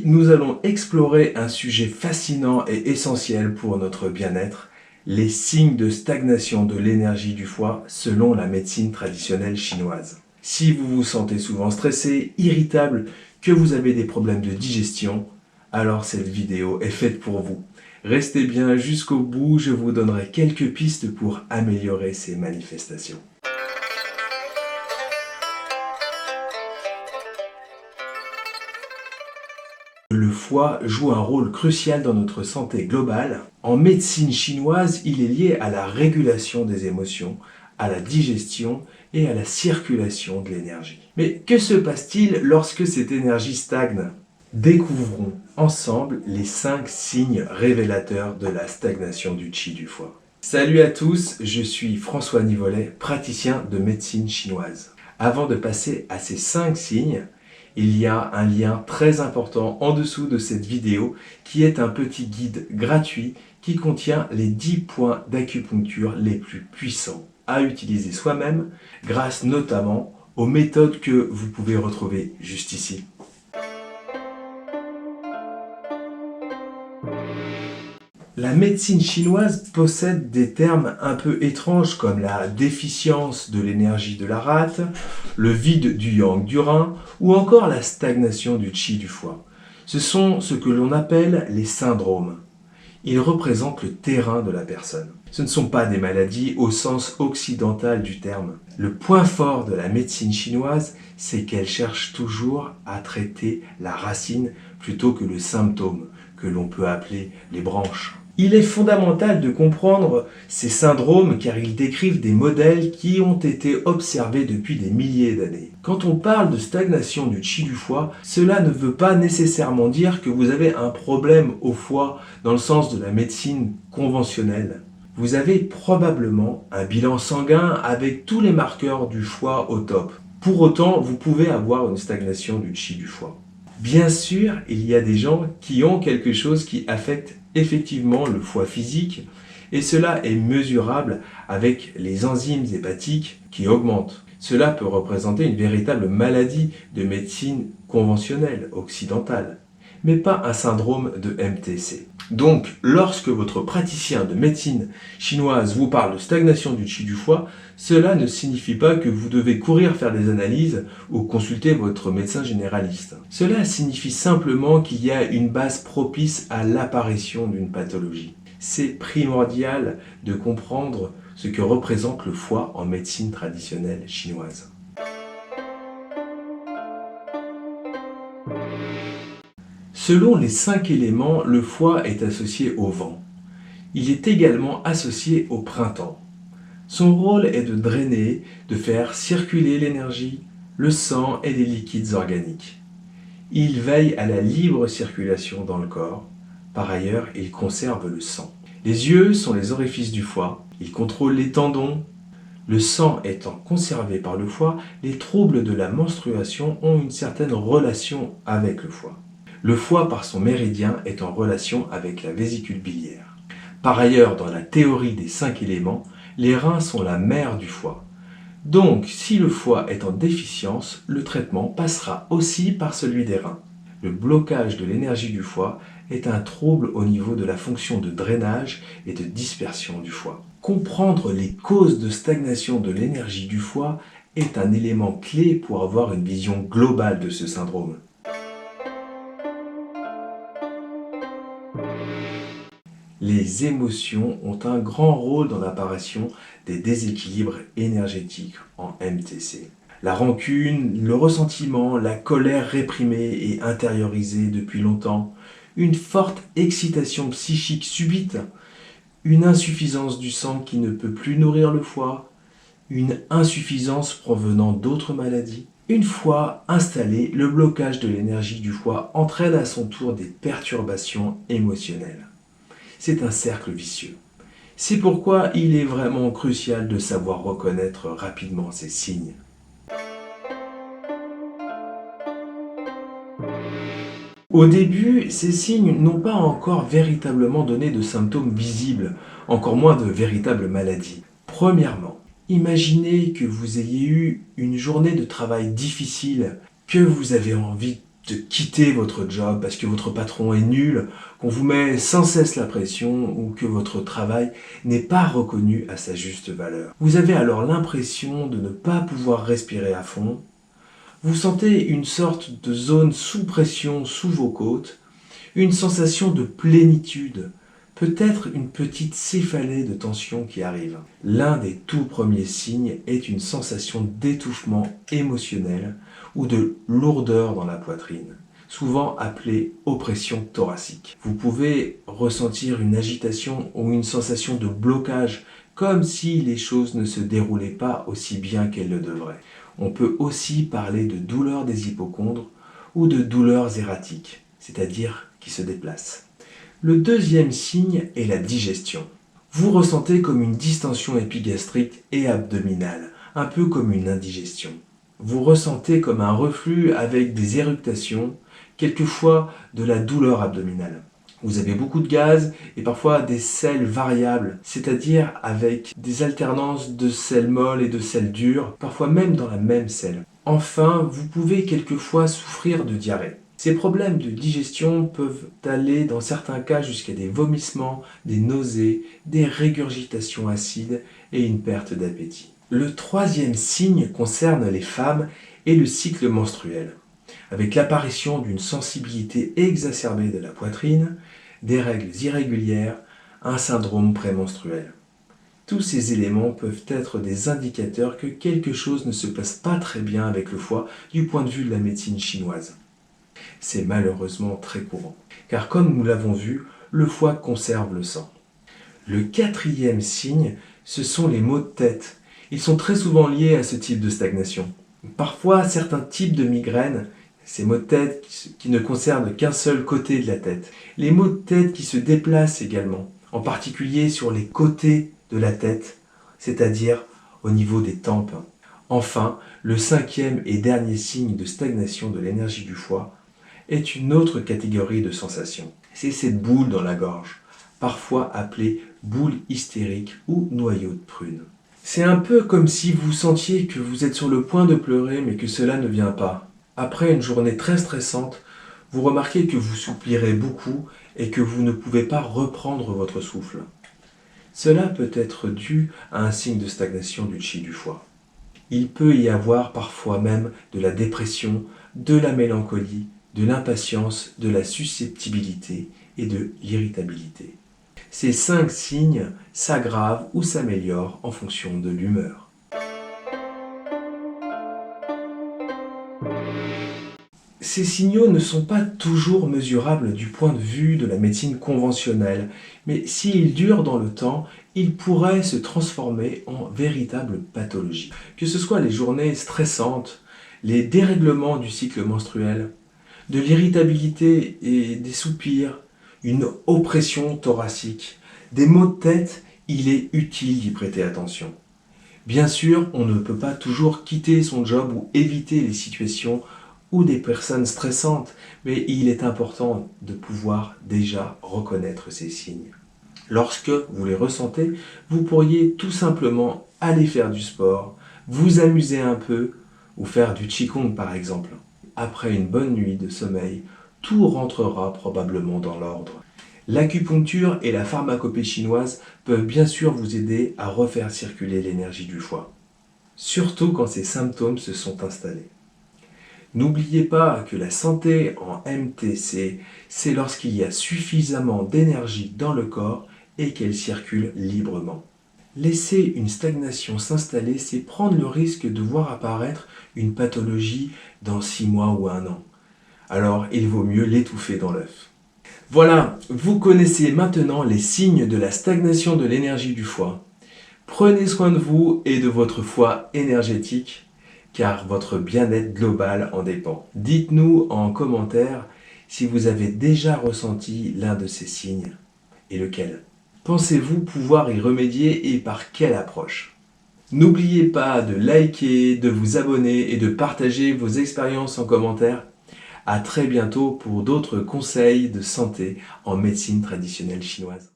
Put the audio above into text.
Nous allons explorer un sujet fascinant et essentiel pour notre bien-être, les signes de stagnation de l'énergie du foie selon la médecine traditionnelle chinoise. Si vous vous sentez souvent stressé, irritable, que vous avez des problèmes de digestion, alors cette vidéo est faite pour vous. Restez bien jusqu'au bout, je vous donnerai quelques pistes pour améliorer ces manifestations. Le foie joue un rôle crucial dans notre santé globale. En médecine chinoise, il est lié à la régulation des émotions, à la digestion et à la circulation de l'énergie. Mais que se passe-t-il lorsque cette énergie stagne? Découvrons ensemble les 5 signes révélateurs de la stagnation du qi du foie. Salut à tous, je suis François Nivolet, praticien de médecine chinoise. Avant de passer à ces 5 signes, il y a un lien très important en dessous de cette vidéo qui est un petit guide gratuit qui contient les 10 points d'acupuncture les plus puissants à utiliser soi-même grâce notamment aux méthodes que vous pouvez retrouver juste ici. La médecine chinoise possède des termes un peu étranges comme la déficience de l'énergie de la rate, le vide du yang du rein ou encore la stagnation du qi du foie. Ce sont ce que l'on appelle les syndromes. Ils représentent le terrain de la personne. Ce ne sont pas des maladies au sens occidental du terme. Le point fort de la médecine chinoise, c'est qu'elle cherche toujours à traiter la racine plutôt que le symptôme, que l'on peut appeler les branches. Il est fondamental de comprendre ces syndromes car ils décrivent des modèles qui ont été observés depuis des milliers d'années. Quand on parle de stagnation du qi du foie, cela ne veut pas nécessairement dire que vous avez un problème au foie dans le sens de la médecine conventionnelle. Vous avez probablement un bilan sanguin avec tous les marqueurs du foie au top. Pour autant, vous pouvez avoir une stagnation du qi du foie. Bien sûr, il y a des gens qui ont quelque chose qui affecte effectivement le foie physique et cela est mesurable avec les enzymes hépatiques qui augmentent. Cela peut représenter une véritable maladie de médecine conventionnelle occidentale, mais pas un syndrome de MTC. Donc, lorsque votre praticien de médecine chinoise vous parle de stagnation du qi du foie, cela ne signifie pas que vous devez courir faire des analyses ou consulter votre médecin généraliste. Cela signifie simplement qu'il y a une base propice à l'apparition d'une pathologie. C'est primordial de comprendre ce que représente le foie en médecine traditionnelle chinoise. Selon les 5 éléments, le foie est associé au vent. Il est également associé au printemps. Son rôle est de drainer, de faire circuler l'énergie, le sang et les liquides organiques. Il veille à la libre circulation dans le corps. Par ailleurs, il conserve le sang. Les yeux sont les orifices du foie. Ils contrôlent les tendons. Le sang étant conservé par le foie, les troubles de la menstruation ont une certaine relation avec le foie. Le foie, par son méridien, est en relation avec la vésicule biliaire. Par ailleurs, dans la théorie des 5 éléments, les reins sont la mère du foie. Donc, si le foie est en déficience, le traitement passera aussi par celui des reins. Le blocage de l'énergie du foie est un trouble au niveau de la fonction de drainage et de dispersion du foie. Comprendre les causes de stagnation de l'énergie du foie est un élément clé pour avoir une vision globale de ce syndrome. Les émotions ont un grand rôle dans l'apparition des déséquilibres énergétiques en MTC. La rancune, le ressentiment, la colère réprimée et intériorisée depuis longtemps, une forte excitation psychique subite, une insuffisance du sang qui ne peut plus nourrir le foie, une insuffisance provenant d'autres maladies. Une fois installé, le blocage de l'énergie du foie entraîne à son tour des perturbations émotionnelles. C'est un cercle vicieux. C'est pourquoi il est vraiment crucial de savoir reconnaître rapidement ces signes. Au début, ces signes n'ont pas encore véritablement donné de symptômes visibles, encore moins de véritables maladies. Premièrement, imaginez que vous ayez eu une journée de travail difficile, que vous avez envie de quitter votre job parce que votre patron est nul, qu'on vous met sans cesse la pression ou que votre travail n'est pas reconnu à sa juste valeur. Vous avez alors l'impression de ne pas pouvoir respirer à fond. Vous sentez une sorte de zone sous pression sous vos côtes, une sensation de plénitude, peut-être une petite céphalée de tension qui arrive. L'un des tout premiers signes est une sensation d'étouffement émotionnel ou de lourdeur dans la poitrine, souvent appelée oppression thoracique. Vous pouvez ressentir une agitation ou une sensation de blocage, comme si les choses ne se déroulaient pas aussi bien qu'elles le devraient. On peut aussi parler de douleurs des hypocondres ou de douleurs erratiques, c'est-à-dire qui se déplacent. Le deuxième signe est la digestion. Vous ressentez comme une distension épigastrique et abdominale, un peu comme une indigestion. Vous ressentez comme un reflux avec des éructations, quelquefois de la douleur abdominale. Vous avez beaucoup de gaz et parfois des selles variables, c'est-à-dire avec des alternances de selles molles et de selles dures, parfois même dans la même selle. Enfin, vous pouvez quelquefois souffrir de diarrhée. Ces problèmes de digestion peuvent aller dans certains cas jusqu'à des vomissements, des nausées, des régurgitations acides et une perte d'appétit. Le troisième signe concerne les femmes et le cycle menstruel, avec l'apparition d'une sensibilité exacerbée de la poitrine, des règles irrégulières, un syndrome prémenstruel. Tous ces éléments peuvent être des indicateurs que quelque chose ne se passe pas très bien avec le foie du point de vue de la médecine chinoise. C'est malheureusement très courant, car comme nous l'avons vu, le foie conserve le sang. Le quatrième signe, ce sont les maux de tête. Ils sont très souvent liés à ce type de stagnation. Parfois, certains types de migraines, ces maux de tête qui ne concernent qu'un seul côté de la tête. Les maux de tête qui se déplacent également, en particulier sur les côtés de la tête, c'est-à-dire au niveau des tempes. Enfin, le cinquième et dernier signe de stagnation de l'énergie du foie est une autre catégorie de sensations. C'est cette boule dans la gorge, parfois appelée boule hystérique ou noyau de prune. C'est un peu comme si vous sentiez que vous êtes sur le point de pleurer mais que cela ne vient pas. Après une journée très stressante, vous remarquez que vous soupirez beaucoup et que vous ne pouvez pas reprendre votre souffle. Cela peut être dû à un signe de stagnation du qi du foie. Il peut y avoir parfois même de la dépression, de la mélancolie, de l'impatience, de la susceptibilité et de l'irritabilité. Ces 5 signes s'aggravent ou s'améliorent en fonction de l'humeur. Ces signaux ne sont pas toujours mesurables du point de vue de la médecine conventionnelle, mais s'ils durent dans le temps, ils pourraient se transformer en véritable pathologie. Que ce soit les journées stressantes, les dérèglements du cycle menstruel, de l'irritabilité et des soupirs, une oppression thoracique, des maux de tête, il est utile d'y prêter attention. Bien sûr, on ne peut pas toujours quitter son job ou éviter les situations ou des personnes stressantes, mais il est important de pouvoir déjà reconnaître ces signes. Lorsque vous les ressentez, vous pourriez tout simplement aller faire du sport, vous amuser un peu ou faire du qigong par exemple. Après une bonne nuit de sommeil, tout rentrera probablement dans l'ordre. L'acupuncture et la pharmacopée chinoise peuvent bien sûr vous aider à refaire circuler l'énergie du foie, surtout quand ces symptômes se sont installés. N'oubliez pas que la santé en MTC, c'est lorsqu'il y a suffisamment d'énergie dans le corps et qu'elle circule librement. Laisser une stagnation s'installer, c'est prendre le risque de voir apparaître une pathologie dans 6 mois ou 1 an. Alors, il vaut mieux l'étouffer dans l'œuf. Voilà, vous connaissez maintenant les signes de la stagnation de l'énergie du foie. Prenez soin de vous et de votre foie énergétique, car votre bien-être global en dépend. Dites-nous en commentaire si vous avez déjà ressenti l'un de ces signes, et lequel. Pensez-vous pouvoir y remédier et par quelle approche? N'oubliez pas de liker, de vous abonner et de partager vos expériences en commentaire. À très bientôt pour d'autres conseils de santé en médecine traditionnelle chinoise.